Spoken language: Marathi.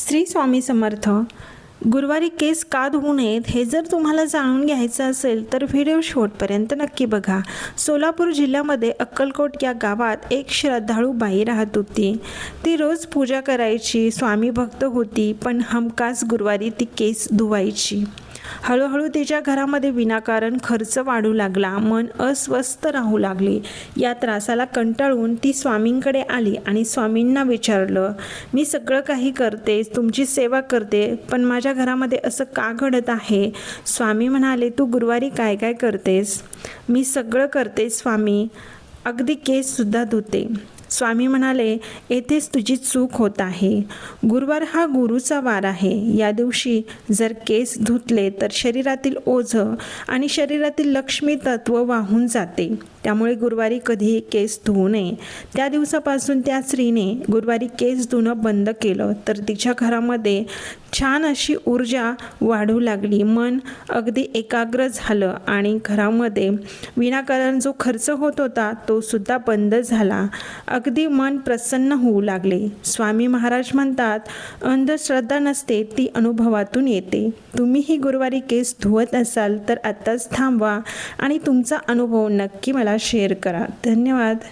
श्री स्वामी समर्थ. गुरुवारी केस का धुवू नयेत हे जर तुम्हाला जाणून घ्यायचं असेल तर व्हिडिओ शेवटपर्यंत नक्की बघा. सोलापूर जिल्ह्यामध्ये अक्कलकोट या गावात एक श्रद्धाळू बाई राहत होती. ती रोज पूजा करायची, स्वामी भक्त होती, पण हमखास गुरुवारी ती केस धुवायची. हळूहळू तिच्या घरामध्ये विनाकारण खर्च वाढू लागला, मन अस्वस्थ राहू लागले. या त्रासाला कंटाळून ती स्वामींकडे आली आणि स्वामींना विचारलं, मी सगळं काही करते, तुमची सेवा करते, पण माझ्या घरामध्ये असं का घडत आहे? स्वामी म्हणाले, तू गुरुवारी काय काय करतेस? मी सगळं करते स्वामी, अगदी केससुद्धा धुते. स्वामी म्हणाले, येथेच तुझी चूक होत आहे. गुरुवार हा गुरुचा वार आहे. या दिवशी जर केस धुतले तर शरीरातील ओझं आणि शरीरातील लक्ष्मी तत्व वाहून जाते. त्यामुळे गुरुवारी कधीही केस धुवू नये. त्या दिवसापासून त्या स्त्रीने गुरुवारी केस धुणं बंद केलं तर तिच्या घरामध्ये छान अशी ऊर्जा वाढू लागली. मन अगदी एकाग्र झालं आणि घरामध्ये विनाकारण जो खर्च होत होता तो सुद्धा बंद झाला. अगदी मन प्रसन्न होऊ लागले. स्वामी महाराज म्हणतात, अंधश्रद्धा नसते, ती अनुभवातून येते. तुम्हीही गुरुवारी केस धुवत असाल तर आत्ताच थांबवा आणि तुमचा अनुभव नक्की मला शेअर करा. धन्यवाद.